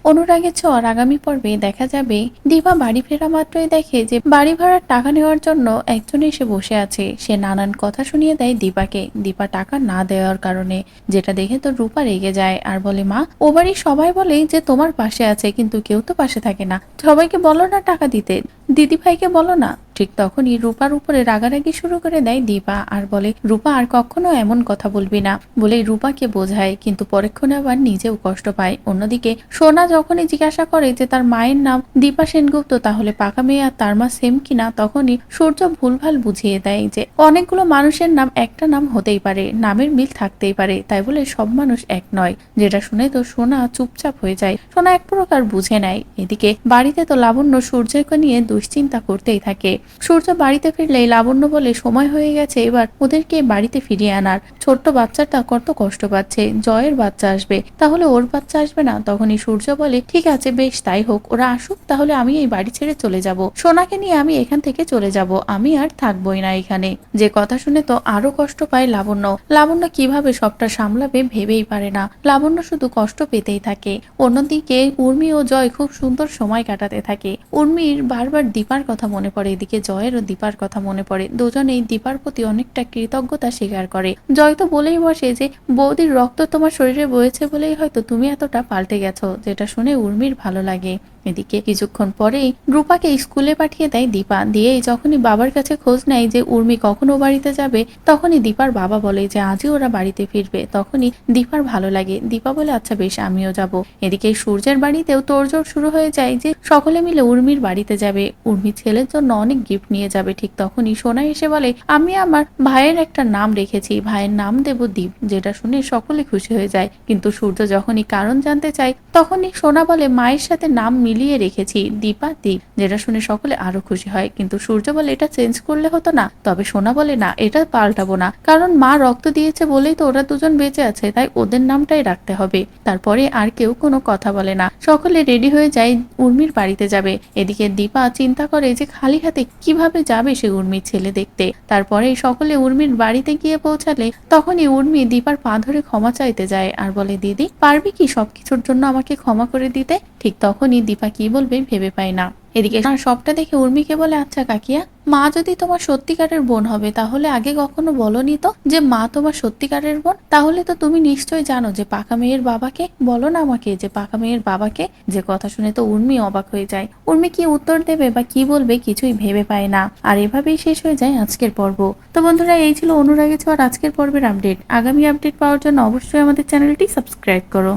অনুরাগের ছোঁয়ার আগামী পর্বে দেখা যাবে দিপা বাড়ি ফেরা মাত্রই দেখে যে বাড়ি ভাড়ার টাকা নেওয়ার জন্য একজন এসে বসে আছে। সে নানান কথা শুনিয়ে দেয় দীপাকে, দীপা টাকা না দেওয়ার কারণে, যেটা দেখে তো রূপা রেগে যায় আর বলে, মা, ও বাড়ির সবাই বলে যে তোমার পাশে আছে, কিন্তু কেউ তো পাশে থাকে না। সবাইকে বলো না টাকা দিতে, দিদি ভাইকে বলো না। ঠিক তখনই রূপার উপরে রাগারাগি শুরু করে দেয় দীপা আর বলে, রূপা আর কখনো এমন কথা বলবি না বলে রূপাকে বোঝায়, কিন্তু পরক্ষণে আবার নিজেও কষ্ট পায়। অন্যদিকে সোনা যখনই জিজ্ঞাসা করে যে তার মায়ের নাম দীপা সেনগুপ্ত, তাহলে পাকা মেয়ে আর তার মা সেম কিনা, তখনই সূর্য ভুলভাল বুঝিয়ে দেয় যে অনেকগুলো মানুষের নাম একটা নাম হতেই পারে, নামের মিল থাকতেই পারে, তাই বলে সব মানুষ এক নয়। যেটা শুনে তো সোনা চুপচাপ হয়ে যায়, সোনা এক প্রকার বুঝে নেয়। এদিকে বাড়িতে তো লাবণ্য সূর্যকে নিয়ে দুশ্চিন্তা করতেই থাকে। সূর্য বাড়িতে ফিরলেই লাবণ্য বলে, সময় হয়ে গেছে এবার ওদেরকে বাড়িতে ফিরিয়ে আনার। ছোট্ট বাচ্চাটা কত কষ্ট পাচ্ছে, জয়ের বাচ্চা আসবে, তাহলে ওর বাচ্চা আসবে না? তখনই সূর্য বলে, ঠিক আছে, বেশ তাই হোক, ওরা আসুক, তাহলে আমি এই বাড়ি ছেড়ে চলে যাব, সোনাকে নিয়ে আমি এখান থেকে চলে যাব, আমি আর থাকবোই না এখানে। যে কথা শুনে তো আরো কষ্ট পায় লাবণ্য। লাবণ্য কিভাবে সবটা সামলাবে ভেবেই পারে না, লাবণ্য শুধু কষ্ট পেতেই থাকে। অন্যদিকে উর্মি ও জয় খুব সুন্দর সময় কাটাতে থাকে। উর্মির বারবার দীপার কথা মনে পড়ে, এদিকে জয়েরও দীপার কথা মনে পড়ে। দুজনেই দীপার প্রতি অনেকটা কৃতজ্ঞতা স্বীকার করে। জয় তো বলেই বসে যে বৌদির রক্ত তোমার শরীরে বয়েছে বলেই হয়তো তুমি এতটা পাল্টে গেছো, যেটা শুনে উর্মির ভালো লাগে। এদিকে কিছুক্ষণ পরেই রূপাকে স্কুলে পাঠিয়ে দেয় দীপা। দিয়েই যখনই বাবার কাছে খোঁজ নেয় যে উর্মি কখনো বাড়িতে যাবে, তখনই দীপার বাবা বলে যে আজই ওরা বাড়িতে ফিরবে। তখনই দীপার ভালো লাগে, দীপা বলে, আচ্ছা বেশ, আমিও যাব। এদিকে সূর্যের বাড়িতেও তোড়জোড় শুরু হয়ে যায় যে সকলে মিলে উর্মির বাড়িতে যাবে, উর্মির ছেলের জন্য অনেক গিফট নিয়ে যাবে। ঠিক তখনই সোনা এসে বলে, আমি আমার ভাইয়ের একটা নাম রেখেছি, ভাইয়ের নাম দেব দীপ। যেটা শুনে সকলে খুশি হয়ে যায়, কিন্তু সূর্য যখনই কারণ জানতে চায়, তখনই সোনা বলে, মায়ের সাথে নাম মিলিয়ে রেখেছি, দীপা দীপ। যেটা শুনে সকলে আরো খুশি হয়, কিন্তু সূর্য বলে, এটা চেঞ্জ করলে হতো না? তবে সোনা বলে, না, এটা পাল্টাবো না, কারণ মা রক্ত দিয়েছে বলেই তো ওরা দুজন বেঁচে আছে, তাই ওদের নামটাই রাখতে হবে। তারপরে আর কেউ কোনো কথা বলে না, সকলে রেডি হয়ে যায় উর্মির বাড়িতে যাবে। এদিকে দীপা চিন্তা করে যে খালি হাতে কিভাবে যাবে সে উর্মির ছেলে দেখতে। তারপরে সকলে উর্মির বাড়িতে গিয়ে পৌঁছালে তখনই উর্মি দীপার পা ধরে ক্ষমা চাইতে যায় আর বলে, দিদি, পারবি কি সবকিছুর জন্য আমাকে ক্ষমা করে দিতে? ঠিক তখনই দীপা কি বলবে ভেবে পায় না। এদিকে সবটা দেখে উর্মিকে বলে, আচ্ছা কাকিয়া, মা যদি তোমার সত্যিকারের বোন হবে, তাহলে আগে কখনো বলনি তো যে মা তোমার সত্যিকারের বোন? তাহলে তো তুমি নিশ্চয়ই জানো যে পাকা মেয়ের বাবাকে, বলো না আমাকে যে পাকা মেয়ের বাবাকে। যে কথা শুনে তো উর্মি অবাক হয়ে যায়। উর্মি কি উত্তর দেবে বা কি বলবে কিছুই ভেবে পায় না। আর এভাবেই শেষ হয়ে যায় আজকের পর্ব। তো বন্ধুরা, এই ছিল অনুরাগের ছোঁয়ার আজকের পর্বের আপডেট। আগামী আপডেট পাওয়ার জন্য অবশ্যই আমাদের চ্যানেলটি সাবস্ক্রাইব করো।